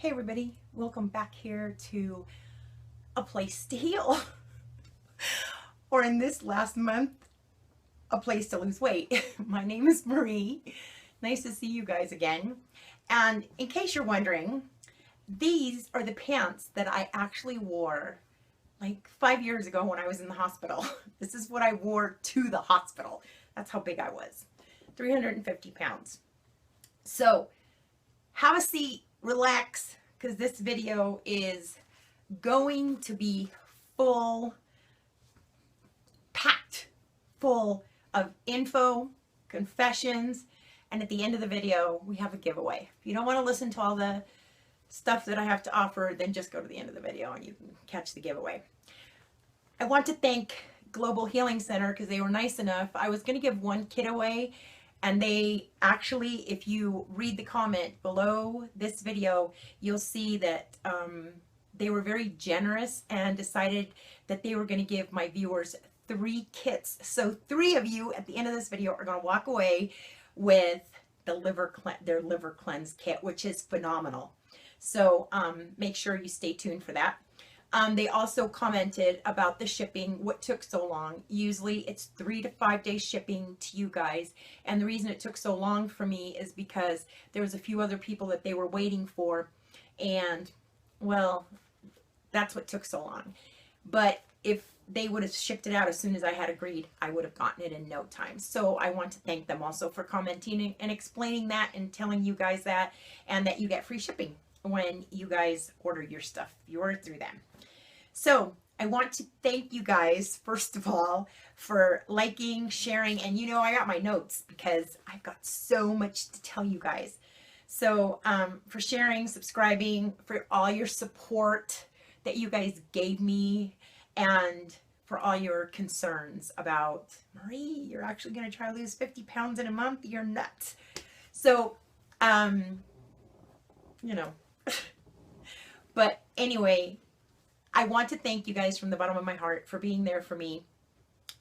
Hey everybody, welcome back here to A Place to Heal. Or in this last month, A Place to Lose Weight. My name is Marie. Nice to see you guys again. And in case you're wondering, these are the pants that I actually wore like 5 years ago when I was in the hospital. This is what I wore to the hospital. That's how big I was. 350 pounds. So have a seat, relax, because this video is going to be packed full of info, confessions, and at the end of the video, we have a giveaway. If you don't want to listen to all the stuff that I have to offer, then just go to the end of the video and you can catch the giveaway. I want to thank Global Healing Center because they were nice enough. I was going to give one kit away, and they actually, if you read the comment below this video, you'll see that they were very generous and decided that they were going to give my viewers 3 kits. So 3 of you at the end of this video are going to walk away with their liver cleanse kit, which is phenomenal. So make sure you stay tuned for that. They also commented about the shipping, what took so long. Usually it's 3 to 5 days shipping to you guys. And the reason it took so long for me is because there was a few other people that they were waiting for. And well, that's what took so long. But if they would have shipped it out as soon as I had agreed, I would have gotten it in no time. So I want to thank them also for commenting and explaining that and telling you guys that, and that you get free shipping when you guys order your stuff. You order through them. So I want to thank you guys, first of all, for liking, sharing, and I got my notes because I've got so much to tell you guys. So for sharing, subscribing, for all your support that you guys gave me, and for all your concerns about, Marie, you're actually going to try to lose 50 pounds in a month? You're nuts. So, but anyway, I want to thank you guys from the bottom of my heart for being there for me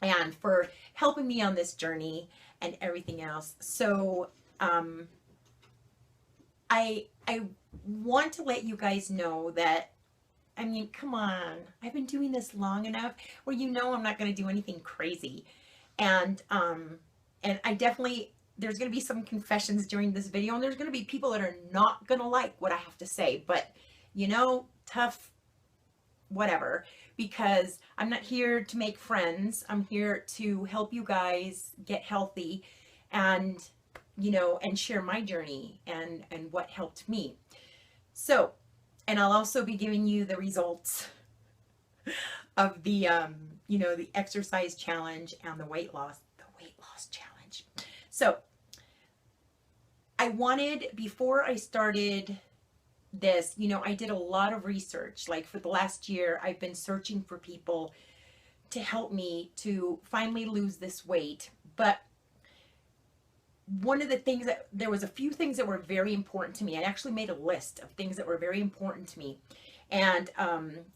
and for helping me on this journey and everything else. So I want to let you guys know that, I mean, come on, I've been doing this long enough where I'm not going to do anything crazy. And I definitely, there's going to be some confessions during this video, and there's going to be people that are not going to like what I have to say, but tough, whatever, because I'm not here to make friends. I'm here to help you guys get healthy and, and share my journey and what helped me. So, and I'll also be giving you the results of the, the exercise challenge and the weight loss challenge. So I wanted, before I started this, I did a lot of research. Like for the last year, I've been searching for people to help me to finally lose this weight. But one of the things there was a few things that were very important to me. I actually made a list of things that were very important to me. And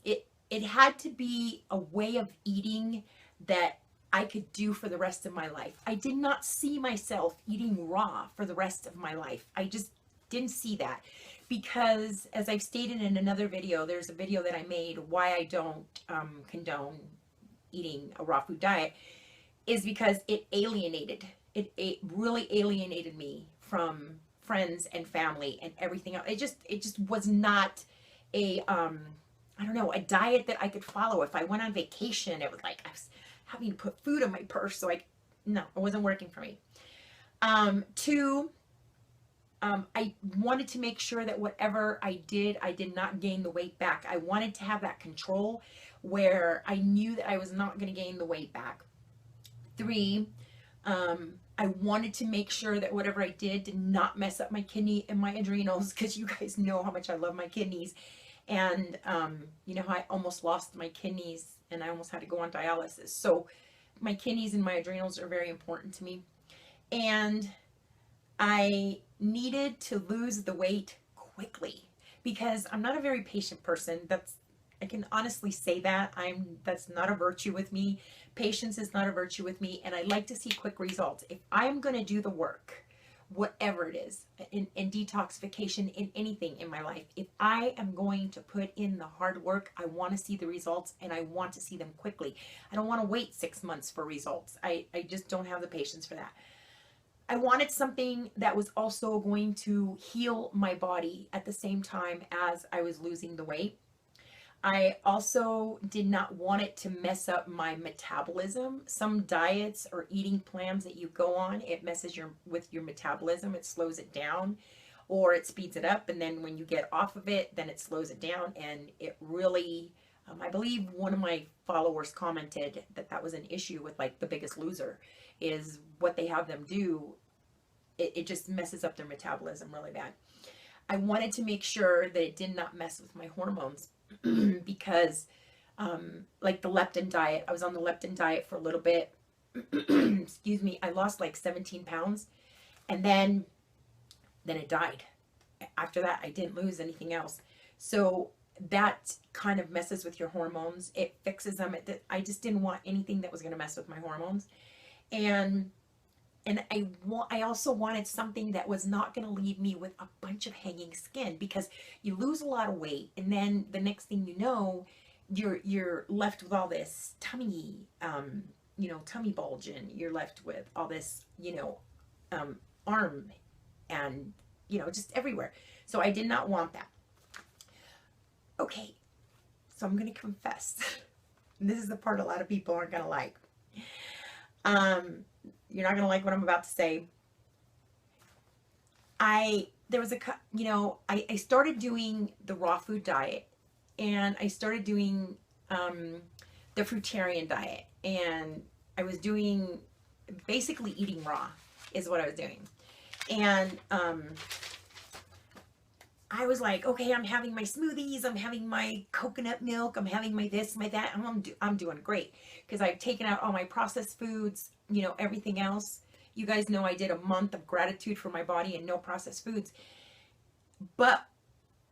it had to be a way of eating that I could do for the rest of my life. I did not see myself eating raw for the rest of my life. I just didn't see that, because as I've stated in another video, there's a video that I made, why I don't condone eating a raw food diet, is because it really alienated me from friends and family and everything else. It just was not a a diet that I could follow. If I went on vacation, it was like I was having to put food in my purse, so no, it wasn't working for me. 2, I wanted to make sure that whatever I did not gain the weight back. I wanted to have that control where I knew that I was not going to gain the weight back. 3, I wanted to make sure that whatever I did not mess up my kidney and my adrenals, because you guys know how much I love my kidneys. And I almost lost my kidneys and I almost had to go on dialysis. So my kidneys and my adrenals are very important to me. And I needed to lose the weight quickly because I'm not a very patient person. I can honestly say that. That's not a virtue with me. Patience is not a virtue with me, and I like to see quick results. If I'm going to do the work, whatever it is, in detoxification, in anything in my life. If I am going to put in the hard work, I want to see the results, and I want to see them quickly. I don't want to wait 6 months for results. I just don't have the patience for that. I wanted something that was also going to heal my body at the same time as I was losing the weight. I also did not want it to mess up my metabolism. Some diets or eating plans that you go on, it messes with your metabolism. It slows it down, or it speeds it up. And then when you get off of it, then it slows it down. And it really, I believe one of my followers commented that that was an issue with like The Biggest Loser, is what they have them do. It just messes up their metabolism really bad. I wanted to make sure that it did not mess with my hormones because like the leptin diet, I was on the leptin diet for a little bit. Excuse me. I lost like 17 pounds, and then it died. After that, I didn't lose anything else. So that kind of messes with your hormones. It fixes them. I just didn't want anything that was going to mess with my hormones. And I also wanted something that was not going to leave me with a bunch of hanging skin, because you lose a lot of weight, and then the next thing you know, you're left with all this tummy, tummy bulge, and you're left with all this, arm, and just everywhere. So I did not want that. Okay, so I'm going to confess. This is the part a lot of people aren't going to like. You're not going to like what I'm about to say. I started doing the raw food diet, and I started doing the fruitarian diet, and I was doing basically eating raw is what I was doing. And I was like, okay, I'm having my smoothies, I'm having my coconut milk, I'm having my this, my that, and I'm doing great, because I've taken out all my processed foods, everything else. You guys know I did a month of gratitude for my body and no processed foods. But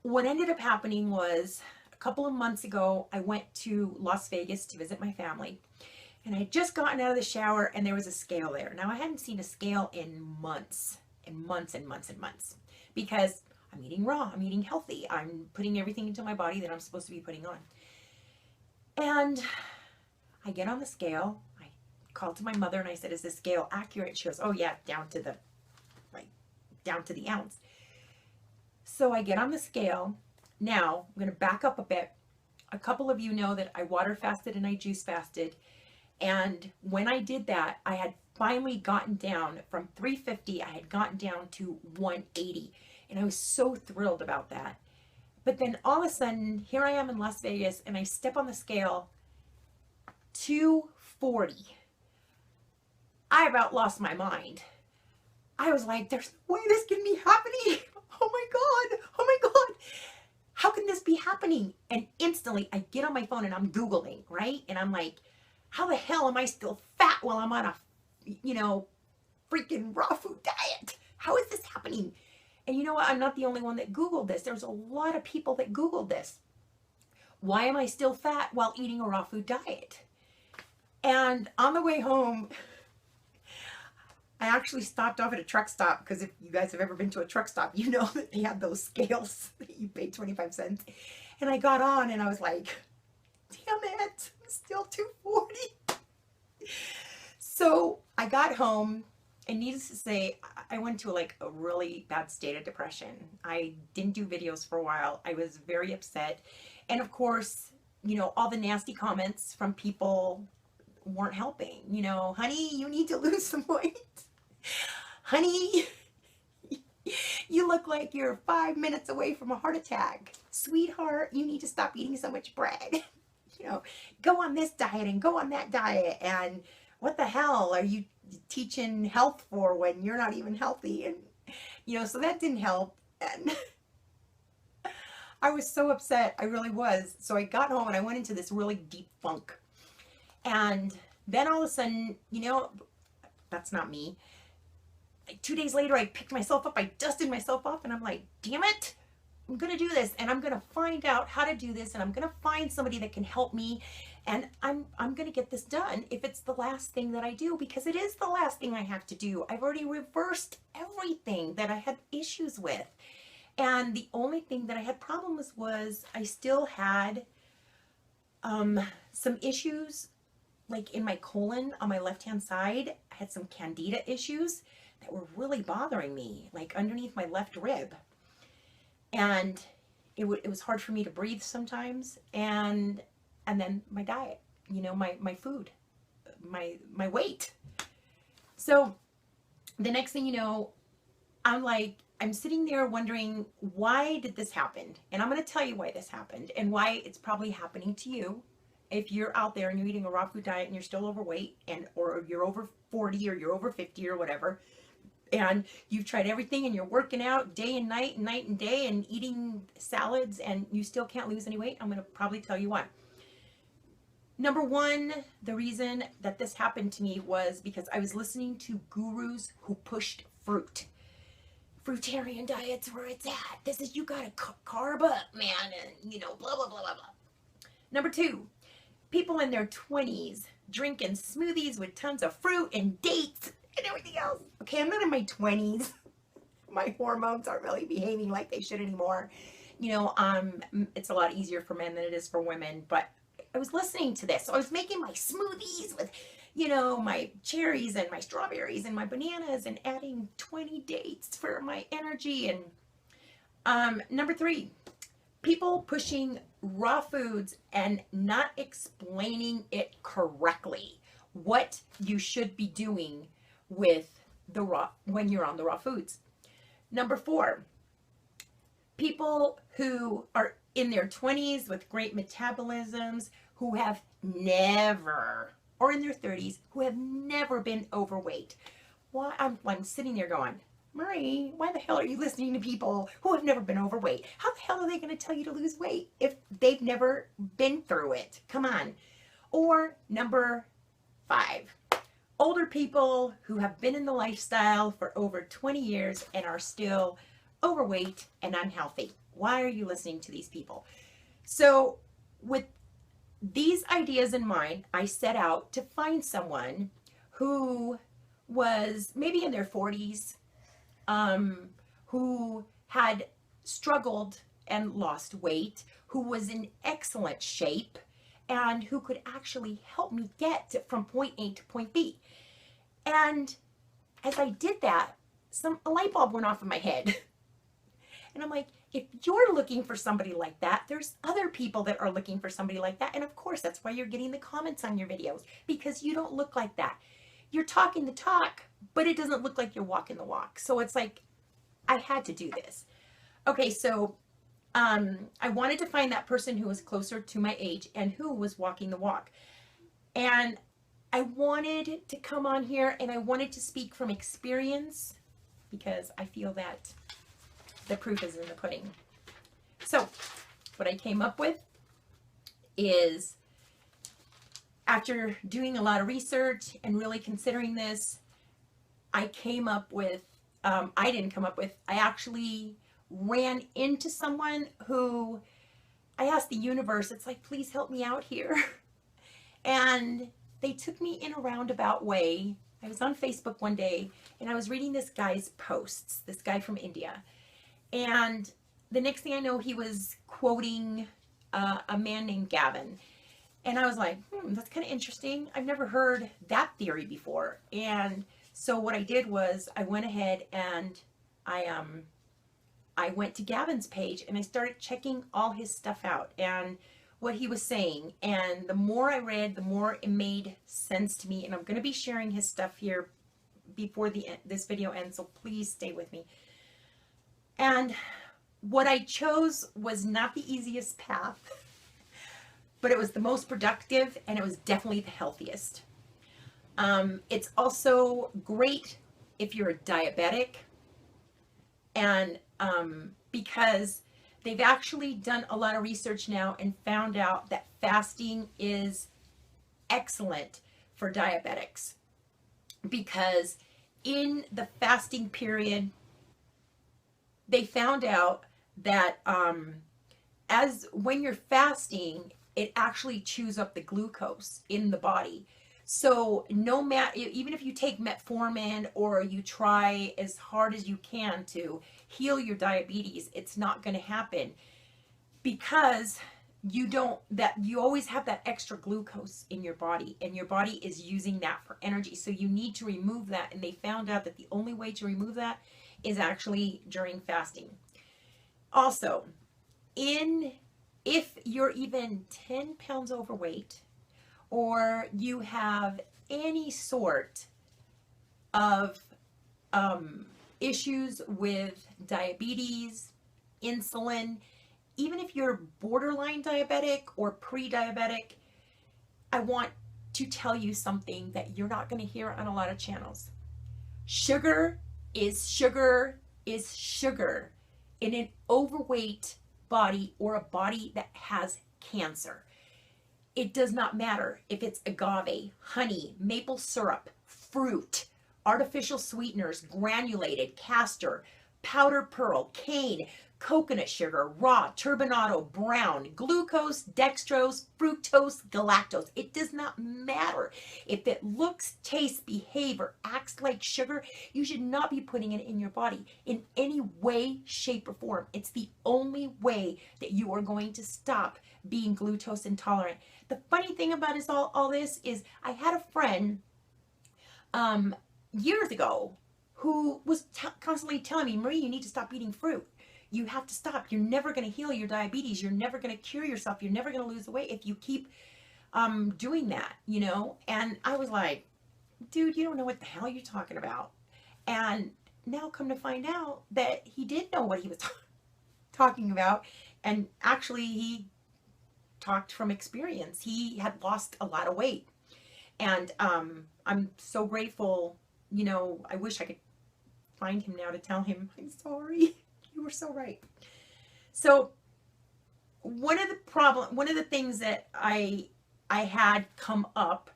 what ended up happening was, a couple of months ago, I went to Las Vegas to visit my family, and I had just gotten out of the shower, and there was a scale there. Now, I hadn't seen a scale in months, because I'm eating raw, I'm eating healthy, I'm putting everything into my body that I'm supposed to be putting on. And I get on the scale, I called to my mother and I said, is this scale accurate? She goes, oh yeah, down to the ounce. So I get on the scale. Now, I'm going to back up a bit. A couple of you know that I water fasted and I juice fasted. And when I did that, I had finally gotten down from 350, I had gotten down to 180. And I was so thrilled about that. But then all of a sudden, here I am in Las Vegas, and I step on the scale, 240. I about lost my mind. I was like, there's no way this can be happening. Oh my God. Oh my God. How can this be happening? And instantly I get on my phone and I'm Googling, right? And I'm like, how the hell am I still fat while I'm on a, freaking raw food diet? How is this happening? And you know what? I'm not the only one that Googled this. There's a lot of people that Googled this. Why am I still fat while eating a raw food diet? And on the way home, I actually stopped off at a truck stop, because if you guys have ever been to a truck stop, you know that they have those scales that you pay 25 cents. And I got on and I was like, damn it, I'm still 240. So I got home. And needless to say, I went to a really bad state of depression. I didn't do videos for a while. I was very upset. And of course, all the nasty comments from people weren't helping. Honey, you need to lose some weight. Honey, you look like you're 5 minutes away from a heart attack. Sweetheart, you need to stop eating so much bread. Go on this diet and go on that diet. And what the hell are you teaching health for when you're not even healthy? And so that didn't help, and I was so upset. I really was. So I got home and I went into this really deep funk, and then all of a sudden, that's not me. Like 2 days later, I picked myself up, I dusted myself off, and I'm like, damn it, I'm gonna do this, and I'm gonna find out how to do this, and I'm gonna find somebody that can help me. And I'm going to get this done if it's the last thing that I do, because it is the last thing I have to do. I've already reversed everything that I had issues with. And the only thing that I had problems was I still had some issues like in my colon on my left-hand side. I had some candida issues that were really bothering me, like underneath my left rib. And it was hard for me to breathe sometimes. And then my diet, you know, my food, my weight. So the next thing you know, I'm sitting there wondering, why did this happen? And I'm going to tell you why this happened and why it's probably happening to you. If you're out there and you're eating a raw food diet and you're still overweight, or you're over 40 or you're over 50 or whatever, and you've tried everything and you're working out day and night and day and eating salads and you still can't lose any weight, I'm going to probably tell you why. Number one, the reason that this happened to me was because I was listening to gurus who pushed fruit. Fruitarian diet's where it's at. This is, you gotta carb up, man, and, you know, blah, blah, blah, blah, blah. Number two, people in their 20s drinking smoothies with tons of fruit and dates and everything else. Okay, I'm not in my 20s. My hormones aren't really behaving like they should anymore. You know, it's a lot easier for men than it is for women, but I was listening to this. So I was making my smoothies with, you know, my cherries and my strawberries and my bananas and adding 20 dates for my energy. And number three, people pushing raw foods and not explaining it correctly, what you should be doing with the raw, when you're on the raw foods. Number four, people who are in their 20s with great metabolisms, who have never, or in their 30s, who have never been overweight. Why? I'm sitting there going, Marie, why the hell are you listening to people who have never been overweight? How the hell are they going to tell you to lose weight if they've never been through it? Come on. Or number five, older people who have been in the lifestyle for over 20 years and are still overweight and unhealthy. Why are you listening to these people? So with these ideas in mind, I set out to find someone who was maybe in their 40s, who had struggled and lost weight, who was in excellent shape, and who could actually help me get from point A to point B. And as I did that, a light bulb went off in my head. And I'm like, if you're looking for somebody like that, there's other people that are looking for somebody like that. And of course, that's why you're getting the comments on your videos, because you don't look like that. You're talking the talk, but it doesn't look like you're walking the walk. So it's like, I had to do this. Okay, so I wanted to find that person who was closer to my age and who was walking the walk. And I wanted to come on here and I wanted to speak from experience, because I feel that the proof is in the pudding. So what I came up with is, after doing a lot of research and really considering this, I came up with, I actually ran into someone who I asked the universe, it's like, please help me out here. And they took me in a roundabout way. I was on Facebook one day and I was reading this guy's posts, this guy from India. And the next thing I know, he was quoting a man named Gavin. And I was like, that's kind of interesting. I've never heard that theory before. And so what I did was I went ahead and I went to Gavin's page and I started checking all his stuff out and what he was saying. And the more I read, the more it made sense to me. And I'm going to be sharing his stuff here before this video ends, so please stay with me. And what I chose was not the easiest path, but it was the most productive and it was definitely the healthiest. It's also great if you're a diabetic, and because they've actually done a lot of research now and found out that fasting is excellent for diabetics, because in the fasting period, they found out that when you're fasting, it actually chews up the glucose in the body. So no matter, even if you take metformin or you try as hard as you can to heal your diabetes, it's not going to happen because you always have that extra glucose in your body, and your body is using that for energy. So you need to remove that. And they found out that the only way to remove that is actually during fasting. Also, if you're even 10 pounds overweight, or you have any sort of issues with diabetes, insulin, even if you're borderline diabetic or pre-diabetic, I want to tell you something that you're not going to hear on a lot of channels. Sugar is sugar is sugar in an overweight body or a body that has cancer. It does not matter if it's agave, honey, maple syrup, fruit, artificial sweeteners, granulated, castor, powdered pearl, cane, coconut sugar, raw, turbinado, brown, glucose, dextrose, fructose, galactose. It does not matter. If it looks, tastes, behaves, or acts like sugar, you should not be putting it in your body in any way, shape, or form. It's the only way that you are going to stop being glucose intolerant. The funny thing about all this is I had a friend years ago who was constantly telling me, Marie, you need to stop eating fruit. You have to stop. You're never going to heal your diabetes. You're never going to cure yourself. You're never going to lose the weight if you keep doing that, you know? And I was like, dude, you don't know what the hell you're talking about. And now come to find out that he did know what he was talking about. And actually he talked from experience. He had lost a lot of weight. And I'm so grateful, you know, I wish I could find him now to tell him, I'm sorry. You were so right. So one of the things that I had come up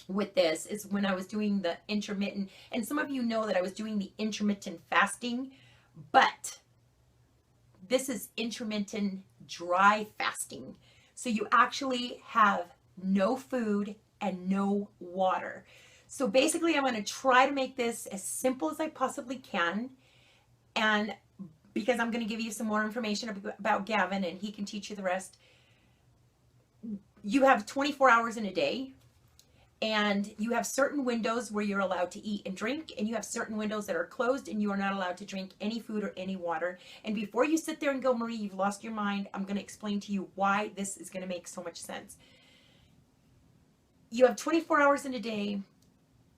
with this is when I was doing the intermittent, and some of you know that I was doing the intermittent fasting, but this is intermittent dry fasting. So you actually have no food and no water. So basically I'm going to try to make this as simple as I possibly can. And because I'm going to give you some more information about Gavin and he can teach you the rest. You have 24 hours in a day, and you have certain windows where you're allowed to eat and drink, and you have certain windows that are closed and you are not allowed to drink any food or any water. And before you sit there and go, Marie, you've lost your mind, I'm going to explain to you why this is going to make so much sense. You have 24 hours in a day,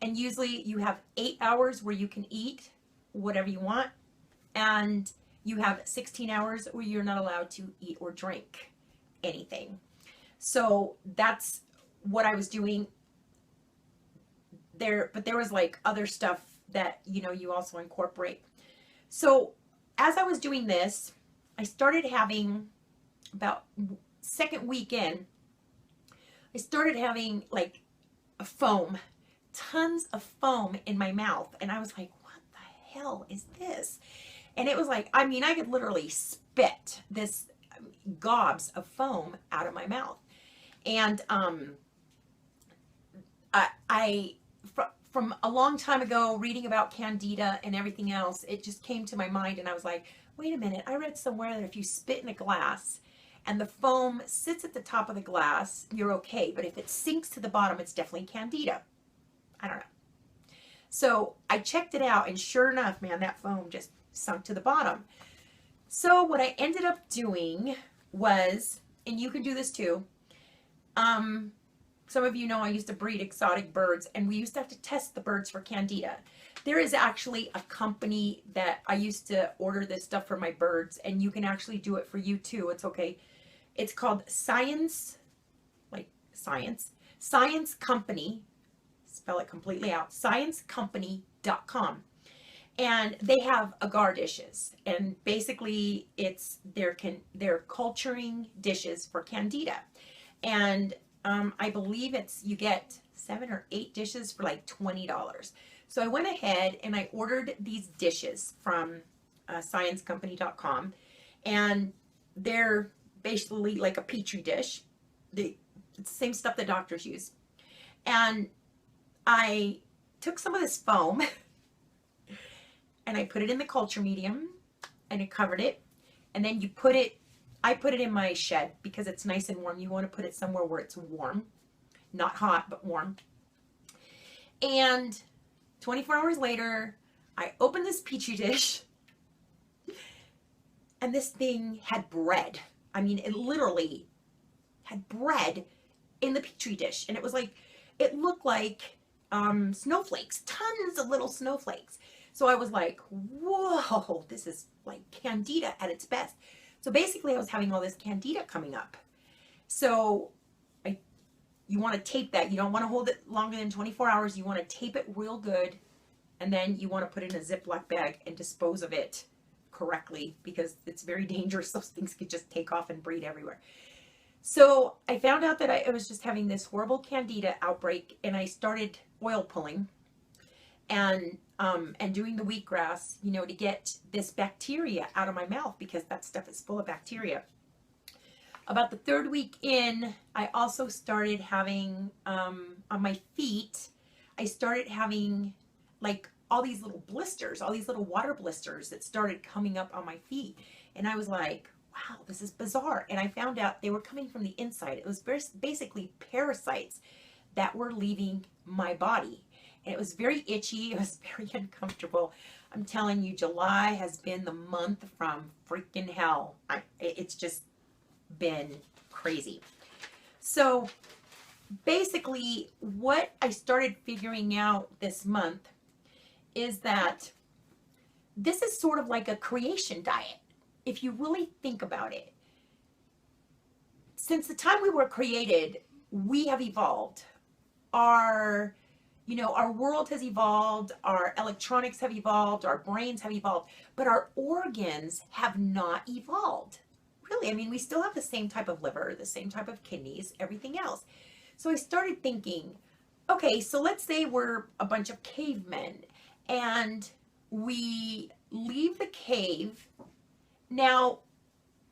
and usually you have 8 hours where you can eat whatever you want, and you have 16 hours where you're not allowed to eat or drink anything. So that's what I was doing there, but there was like other stuff that, you know, you also incorporate. So as I was doing this, I started having about second weekend, I started having like a foam, tons of foam in my mouth. And I was like, what the hell is this? And it was like, I mean, I could literally spit this gobs of foam out of my mouth. And from a long time ago, reading about candida and everything else, it just came to my mind, and I was like, wait a minute, I read somewhere that if you spit in a glass and the foam sits at the top of the glass, you're okay. But if it sinks to the bottom, it's definitely candida. I don't know. So I checked it out, and sure enough, man, that foam just sunk to the bottom. So what I ended up doing was, and you can do this too, some of you know I used to breed exotic birds, and we used to have to test the birds for candida. There is actually a company that I used to order this stuff for my birds, and you can actually do it for you too. It's okay. It's called Science, like science, Science Company, spell it completely out, sciencecompany.com. And they have agar dishes, and basically it's they're culturing dishes for candida. And I believe you get 7 or 8 dishes for like $20. So I went ahead and I ordered these dishes from sciencecompany.com, and they're basically like a petri dish, It's the same stuff that doctors use. And I took some of this foam and I put it in the culture medium and I covered it. And then I put it in my shed because it's nice and warm. You want to put it somewhere where it's warm, not hot, but warm. And 24 hours later, I opened this Petri dish and this thing had bread. I mean, it literally had bread in the Petri dish. And it was like, it looked like snowflakes, tons of little snowflakes. So I was like, whoa, this is like candida at its best. So basically I was having all this candida coming up. So you want to tape that. You don't want to hold it longer than 24 hours. You want to tape it real good. And then you want to put it in a Ziploc bag and dispose of it correctly because it's very dangerous. Those things could just take off and breed everywhere. So I found out that I was just having this horrible candida outbreak, and I started oil pulling and doing the wheatgrass, you know, to get this bacteria out of my mouth because that stuff is full of bacteria. About the third week in, I also started having, on my feet, I started having like all these little blisters, all these little water blisters that started coming up on my feet. And I was like, wow, this is bizarre. And I found out they were coming from the inside. It was basically parasites that were leaving my body. And it was very itchy. It was very uncomfortable. I'm telling you, July has been the month from freaking hell. It's just been crazy. So basically what I started figuring out this month is that this is sort of like a creation diet. If you really think about it, since the time we were created, we have evolved. Our world has evolved, our electronics have evolved, our brains have evolved, but our organs have not evolved. Really, I mean, we still have the same type of liver, the same type of kidneys, everything else. So I started thinking, okay, so let's say we're a bunch of cavemen and we leave the cave. Now,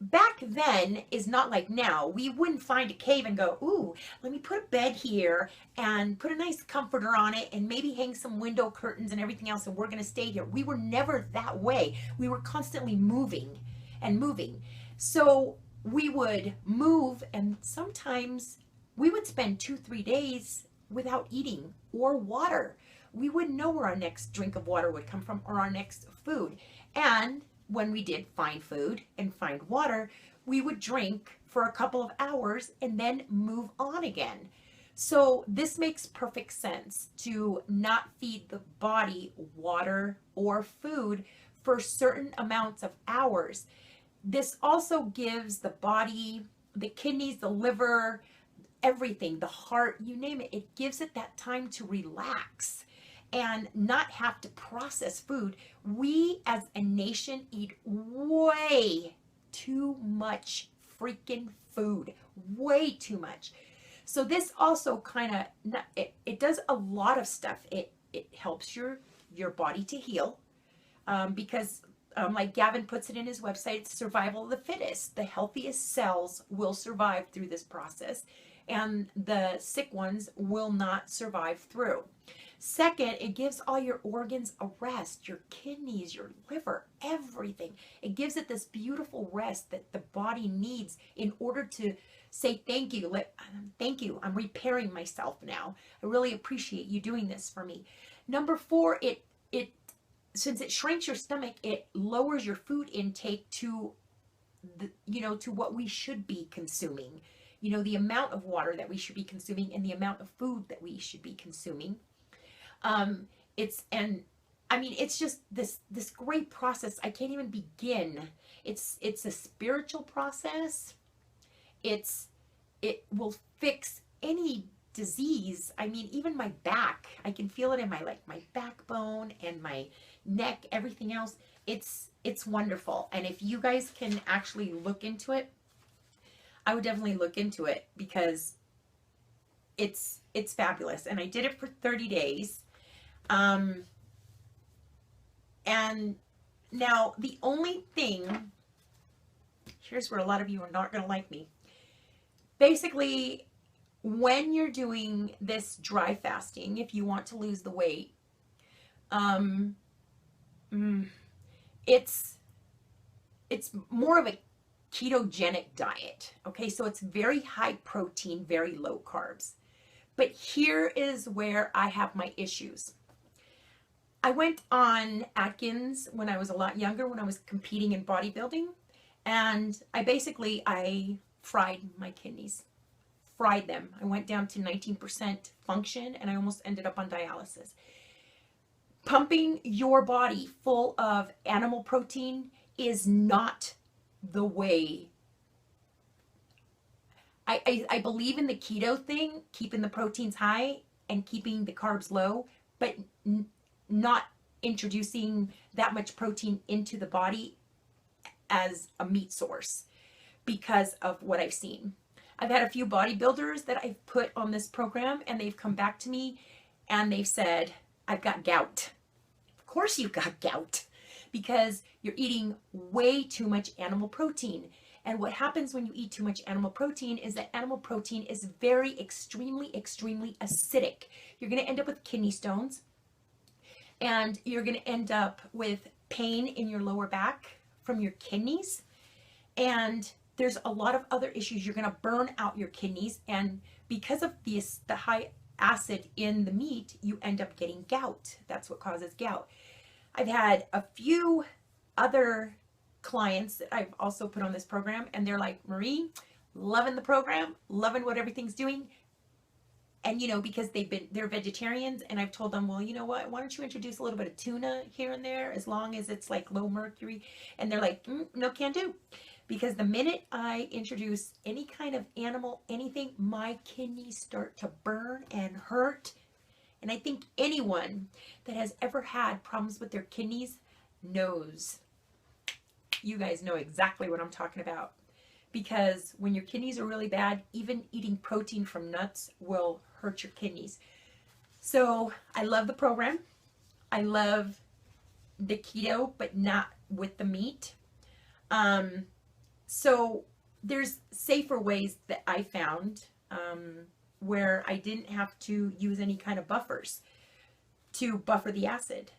back then is not like now. We wouldn't find a cave and go, ooh, let me put a bed here and put a nice comforter on it and maybe hang some window curtains and everything else and we're going to stay here. We were never that way. We were constantly moving and moving. So we would move and sometimes we would spend 2-3 days without eating or water. We wouldn't know where our next drink of water would come from or our next food. And when we did find food and find water, we would drink for a couple of hours and then move on again. So this makes perfect sense to not feed the body water or food for certain amounts of hours. This also gives the body, the kidneys, the liver, everything, the heart, you name it, it gives it that time to relax and not have to process food. We as a nation eat way too much freaking food, way too much. So this also kind of, it does a lot of stuff. It helps your body to heal because like Gavin puts it in his website, it's survival of the fittest. The healthiest cells will survive through this process and the sick ones will not survive through. Second, it gives all your organs a rest, your kidneys, your liver, everything. It gives it this beautiful rest that the body needs in order to say thank you. Thank you. I'm repairing myself now. I really appreciate you doing this for me. Number 4, since it shrinks your stomach, it lowers your food intake to to what we should be consuming. The amount of water that we should be consuming and the amount of food that we should be consuming. It's just this great process. I can't even begin. It's a spiritual process. It will fix any disease. I mean, even my back, I can feel it in my backbone and my neck, everything else. It's wonderful. And if you guys can actually look into it, I would definitely look into it because it's fabulous. And I did it for 30 days. And now the only thing, here's where a lot of you are not going to like me. basically, when you're doing this dry fasting, if you want to lose the weight, um, mm, it's more of a ketogenic diet. Okay, so it's very high protein, very low carbs. But here is where I have my issues. I went on Atkins when I was a lot younger, when I was competing in bodybuilding, and I fried my kidneys. Fried them. I went down to 19% function and I almost ended up on dialysis. Pumping your body full of animal protein is not the way. I believe in the keto thing, keeping the proteins high and keeping the carbs low, but not introducing that much protein into the body as a meat source because of what I've seen. I've had a few bodybuilders that I've put on this program and they've come back to me and they've said, I've got gout. Of course you've got gout because you're eating way too much animal protein. And what happens when you eat too much animal protein is that animal protein is extremely acidic. You're going to end up with kidney stones and you're going to end up with pain in your lower back from your kidneys. And there's a lot of other issues. You're going to burn out your kidneys. And because of the high acid in the meat, you end up getting gout. That's what causes gout. I've had a few other clients that I've also put on this program, and they're like, Marie, loving the program, loving what everything's doing. And, because they're vegetarians, and I've told them, well, you know what, why don't you introduce a little bit of tuna here and there, as long as it's like low mercury. And they're like, no, can't do. Because the minute I introduce any kind of animal, anything, my kidneys start to burn and hurt. And I think anyone that has ever had problems with their kidneys knows. You guys know exactly what I'm talking about. Because when your kidneys are really bad, even eating protein from nuts will hurt your kidneys. So I love the program. I love the keto, but not with the meat. So there's safer ways that I found where I didn't have to use any kind of buffers to buffer the acid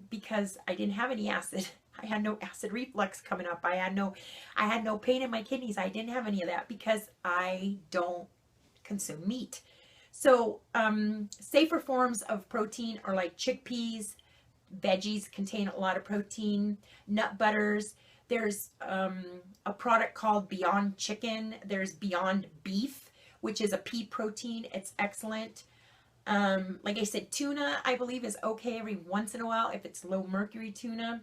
because I didn't have any acid. I had no acid reflux coming up. I had no pain in my kidneys. I didn't have any of that because I don't consume meat. So safer forms of protein are like chickpeas. Veggies contain a lot of protein. Nut butters. There's a product called Beyond Chicken. There's Beyond Beef, which is a pea protein. It's excellent. Like I said, tuna, I believe, is okay every once in a while if it's low mercury tuna.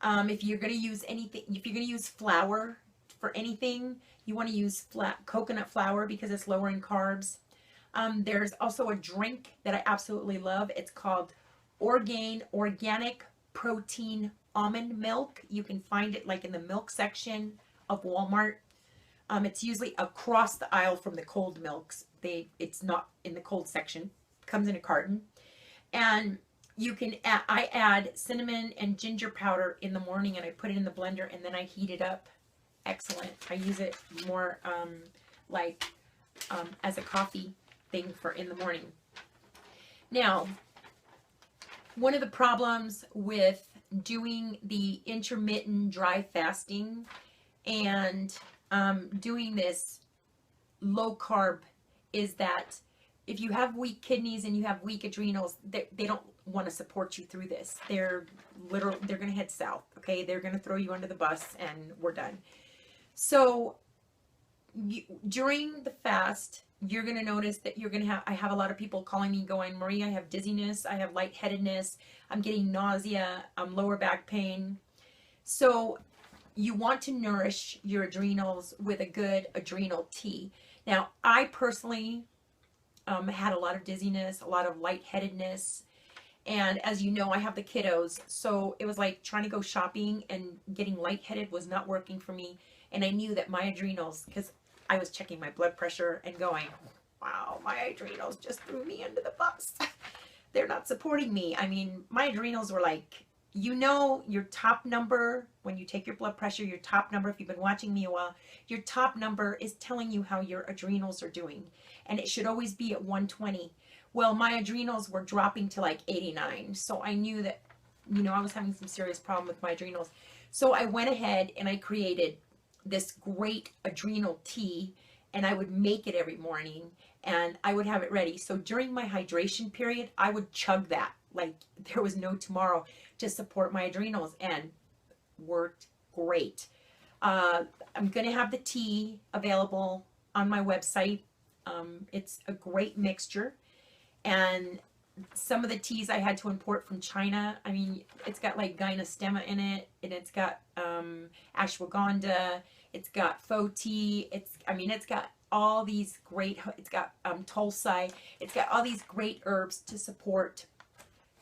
If you're going to use anything, if you're going to use flour for anything, you want to use coconut flour because it's lower in carbs. There's also a drink that I absolutely love. It's called Organic Protein Almond Milk. You can find it like in the milk section of Walmart. It's usually across the aisle from the cold milks. It's not in the cold section. It comes in a carton. And I add cinnamon and ginger powder in the morning and I put it in the blender and then I heat it up. Excellent. I use it more as a coffee thing for in the morning. Now, one of the problems with doing the intermittent dry fasting and doing this low carb is that if you have weak kidneys and you have weak adrenals, they don't want to support you through this. They're going to head south. Okay. They're going to throw you under the bus and we're done. So during the fast, you're going to notice that I have a lot of people calling me going, Marie, I have dizziness. I have lightheadedness. I'm getting nausea. Lower back pain. So you want to nourish your adrenals with a good adrenal tea. Now, I personally had a lot of dizziness, a lot of lightheadedness. And as you know, I have the kiddos. So it was like trying to go shopping and getting lightheaded was not working for me. And I knew that my adrenals, because I was checking my blood pressure and going, wow, my adrenals just threw me under the bus. They're not supporting me. I mean, my adrenals were like you know your top number when you take your blood pressure, your top number, if you've been watching me a while, your top number is telling you how your adrenals are doing. And it should always be at 120. Well, my adrenals were dropping to like 89. So I knew that, you know, I was having some serious problem with my adrenals. So I went ahead and I created this great adrenal tea, and I would make it every morning and I would have it ready. So during my hydration period, I would chug that like there was no tomorrow to support my adrenals, and worked great. I'm going to have the tea available on my website. It's a great mixture, and some of the teas I had to import from China. I mean, it's got like gynostemma in it, and it's got ashwagandha, it's got faux tea, it's got all these great, it's got tulsi, it's got all these great herbs to support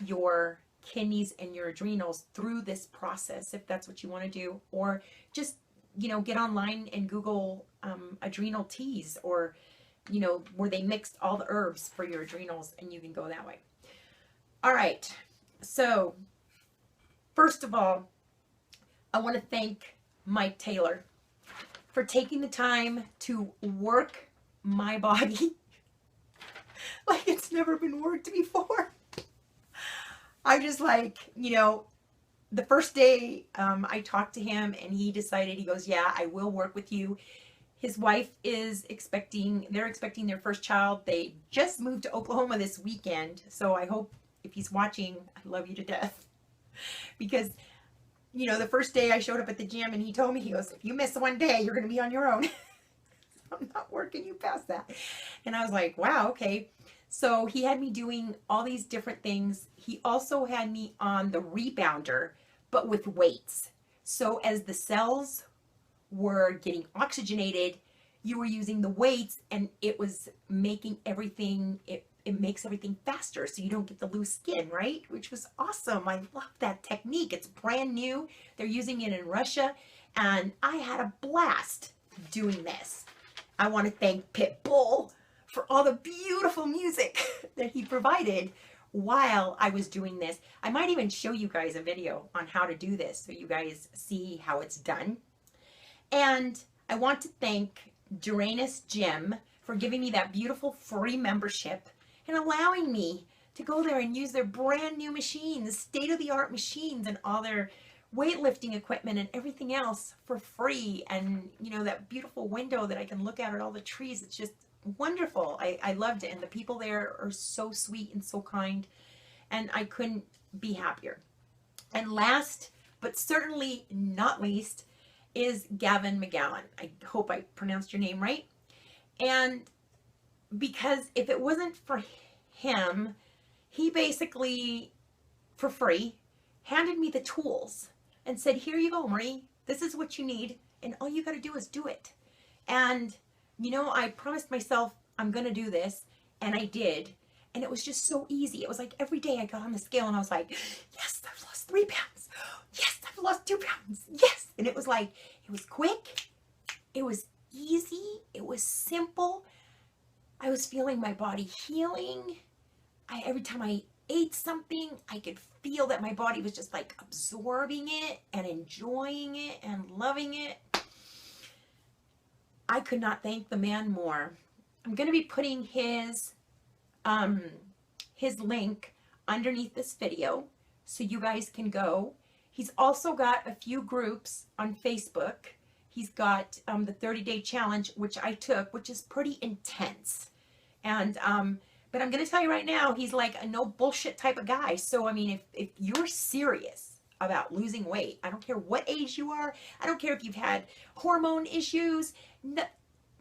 your kidneys and your adrenals through this process, if that's what you want to do. Or just, you know, get online and Google adrenal teas, or, you know, where they mixed all the herbs for your adrenals, and you can go that way. All right. So first of all, I want to thank Mike Taylor for taking the time to work my body like it's never been worked before. I just like, you know, the first day I talked to him and he decided, he goes, yeah, I will work with you. His wife is expecting, they're expecting their first child. They just moved to Oklahoma this weekend. So I hope, if he's watching, I love you to death. Because, you know, the first day I showed up at the gym and he told me, he goes, if you miss one day, you're going to be on your own. I'm not working you past that. And I was like, wow, okay. So he had me doing all these different things. He also had me on the rebounder, but with weights. So as the cells were getting oxygenated, you were using the weights, and it was making everything, it makes everything faster, so you don't get the loose skin, right? Which was awesome. I love that technique. It's brand new. They're using it in Russia, and I had a blast doing this. I want to thank Pitbull for all the beautiful music that he provided while I was doing this. I might even show you guys a video on how to do this so you guys see how it's done. And I want to thank Duranus Gym for giving me that beautiful free membership and allowing me to go there and use their brand new machines, state-of-the-art machines, and all their weightlifting equipment and everything else for free. And, you know, that beautiful window that I can look out at all the trees. It's just wonderful. I loved it. And the people there are so sweet and so kind. And I couldn't be happier. And last, but certainly not least, is Gavin McGowan. I hope I pronounced your name right. And because if it wasn't for him, he basically, for free, handed me the tools and said, here you go, Marie. This is what you need. And all you got to do is do it. And, you know, I promised myself I'm going to do this. And I did. And it was just so easy. It was like every day I got on the scale and I was like, yes, I've lost 3 pounds. Yes, I've lost 2 pounds. Yes. And it was like, it was quick. It was easy. It was simple. I was feeling my body healing. Every time I ate something, I could feel that my body was just like absorbing it and enjoying it and loving it. I could not thank the man more. I'm going to be putting his link underneath this video so you guys can go. He's also got a few groups on Facebook. He's got the 30-day challenge, which I took, which is pretty intense. And but I'm going to tell you right now, he's like a no bullshit type of guy. So, I mean, if you're serious about losing weight, I don't care what age you are, I don't care if you've had hormone issues, no,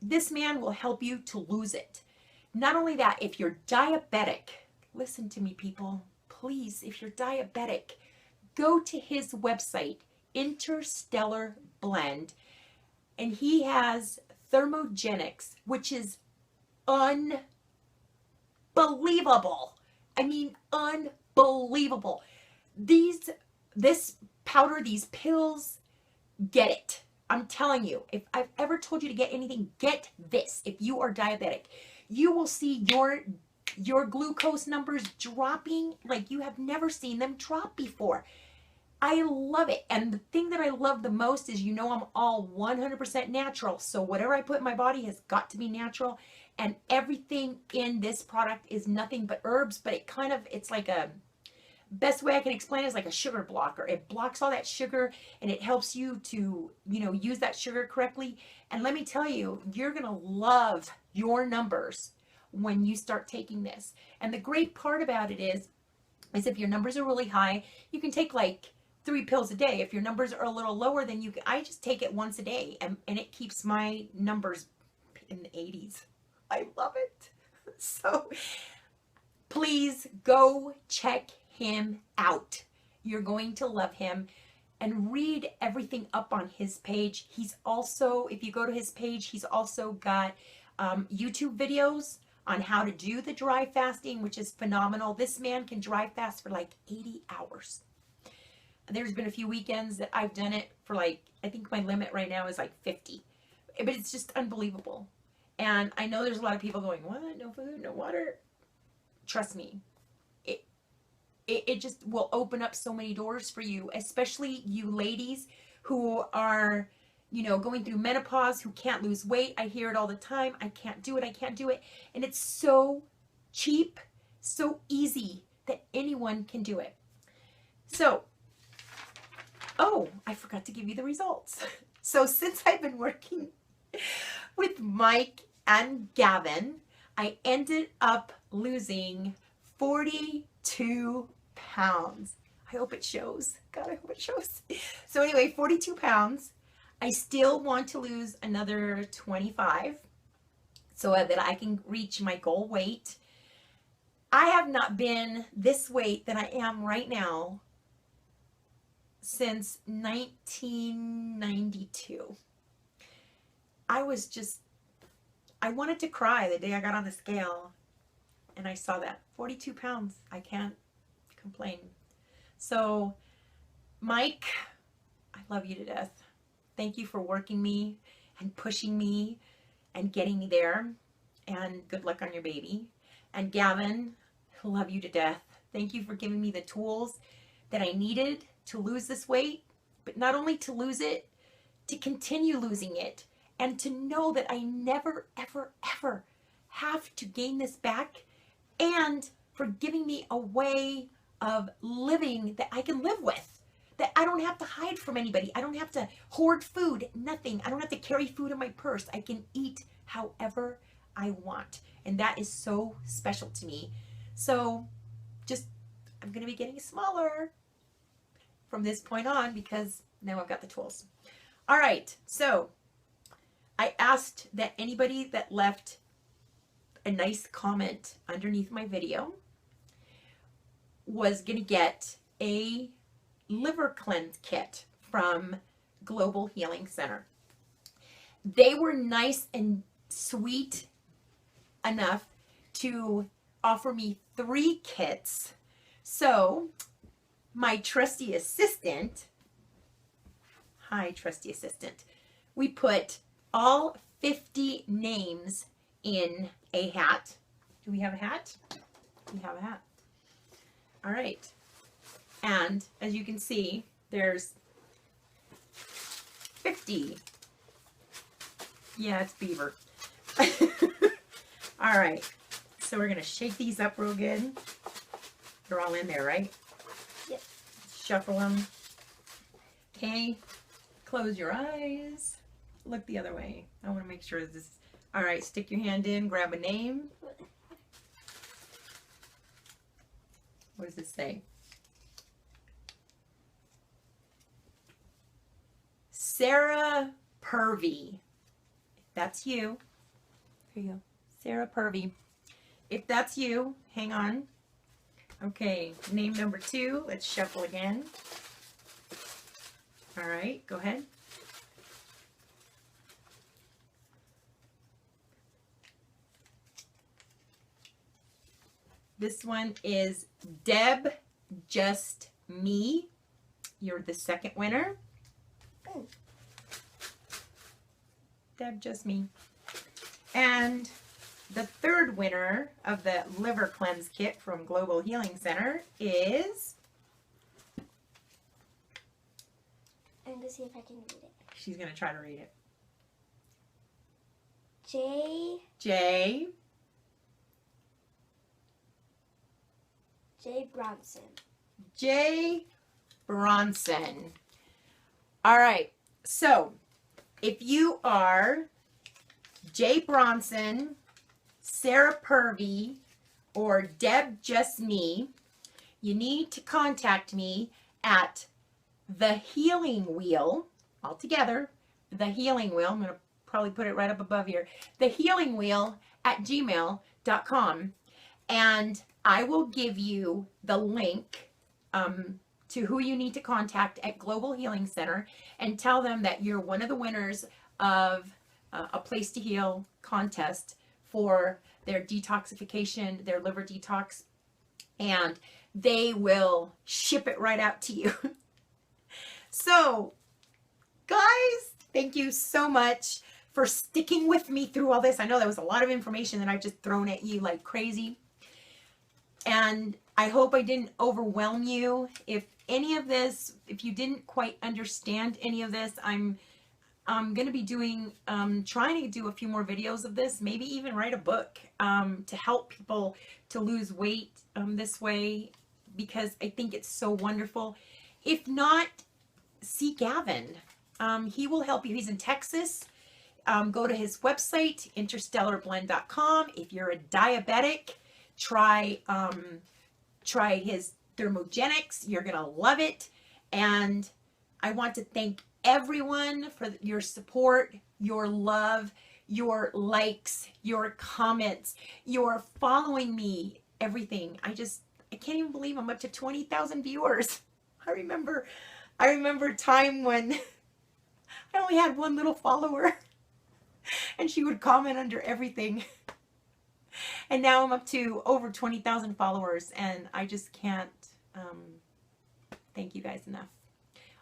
this man will help you to lose it. Not only that, if you're diabetic, listen to me, people, please, if you're diabetic, go to his website, Interstellar Blend, and he has thermogenics, which is unbelievable. I mean, unbelievable. This powder, these pills, get it. I'm telling you, if I've ever told you to get anything, get this. If you are diabetic, you will see your glucose numbers dropping like you have never seen them drop before. I love it. And the thing that I love the most is, I'm all 100% natural. So whatever I put in my body has got to be natural. And everything in this product is nothing but herbs, but it's like best way I can explain it is like a sugar blocker. It blocks all that sugar and it helps you to, use that sugar correctly. And let me tell you, you're going to love your numbers when you start taking this. And the great part about it is if your numbers are really high, you can take like 3 pills a day. If your numbers are a little lower, then I just take it once a day, and it keeps my numbers in the 80s. I love it. So please go check him out. You're going to love him, and read everything up on his page. He's also, if you go to his page, he's also got YouTube videos on how to do the dry fasting, which is phenomenal. This man can dry fast for like 80 hours. There's been a few weekends that I've done it for I think my limit right now is like 50. But it's just unbelievable. And I know there's a lot of people going, what? No food, no water? Trust me. It just will open up so many doors for you, especially you ladies who are, going through menopause, who can't lose weight. I hear it all the time. I can't do it. I can't do it. And it's so cheap, so easy that anyone can do it. So, I forgot to give you the results. So since I've been working with Mike and Gavin, I ended up losing 42 pounds. I hope it shows. God, I hope it shows. So anyway, 42 pounds. I still want to lose another 25 so that I can reach my goal weight. I have not been this weight that I am right now since 1992. I wanted to cry the day I got on the scale and I saw that 42 pounds. I can't complain. So, Mike, I love you to death. Thank you for working me and pushing me and getting me there. And good luck on your baby. And Gavin, I love you to death. Thank you for giving me the tools that I needed to lose this weight, but not only to lose it, to continue losing it, and to know that I never, ever, ever have to gain this back, and for giving me a way of living that I can live with, that I don't have to hide from anybody. I don't have to hoard food, nothing. I don't have to carry food in my purse. I can eat however I want. And that is so special to me. So I'm going to be getting smaller from this point on because now I've got the tools. All right. So I asked that anybody that left a nice comment underneath my video was going to get a liver cleanse kit from Global Healing Center. They were nice and sweet enough to offer me 3 kits. So my trusty assistant, hi trusty assistant, we put all 50 names in a hat. Do we have a hat? We have a hat. All right. And as you can see, there's 50. Yeah, it's beaver. All right. So we're going to shake these up real good. They're all in there, right? Yep. Shuffle them. Okay. Close your eyes. Look the other way. I want to make sure this. All right. Stick your hand in. Grab a name. What does it say? Sarah Purvey. That's you. Here you go. Sarah Purvey. If that's you, hang on. Okay, name number 2. Let's shuffle again. All right, go ahead. This one is Deb Just Me. You're the second winner. Deb Just Me. And the third winner of the liver cleanse kit from Global Healing Center is trying to see if I can read it. She's going to try to read it. J. Bronson. J. Bronson. All right. So, if you are J. Bronson, Sarah Purvey, or Deb Just Me, you need to contact me at The Healing Wheel, all together, The Healing Wheel. I'm going to probably put it right up above here. The Healing Wheel at gmail.com. And I will give you the link to who you need to contact at Global Healing Center and tell them that you're one of the winners of a Place to Heal contest for their detoxification, their liver detox, and they will ship it right out to you. So, guys, thank you so much for sticking with me through all this. I know that was a lot of information that I've just thrown at you like crazy. And I hope I didn't overwhelm you. If any of this, if you didn't quite understand any of this, I'm going to be doing, trying to do a few more videos of this, maybe even write a book to help people to lose weight this way, because I think it's so wonderful. If not, see Gavin. He will help you. He's in Texas. Go to his website, interstellarblend.com. If you're a diabetic, try his thermogenics. You're going to love it. And I want to thank everyone for your support, your love, your likes, your comments, your following me, everything. I can't even believe I'm up to 20,000 viewers. I remember a time when I only had one little follower and she would comment under everything. And now I'm up to over 20,000 followers, and I just can't thank you guys enough.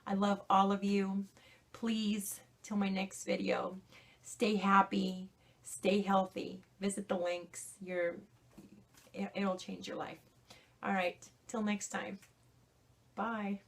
I love all of you. Please, till my next video, stay happy, stay healthy. Visit the links. It'll change your life. All right, till next time. Bye.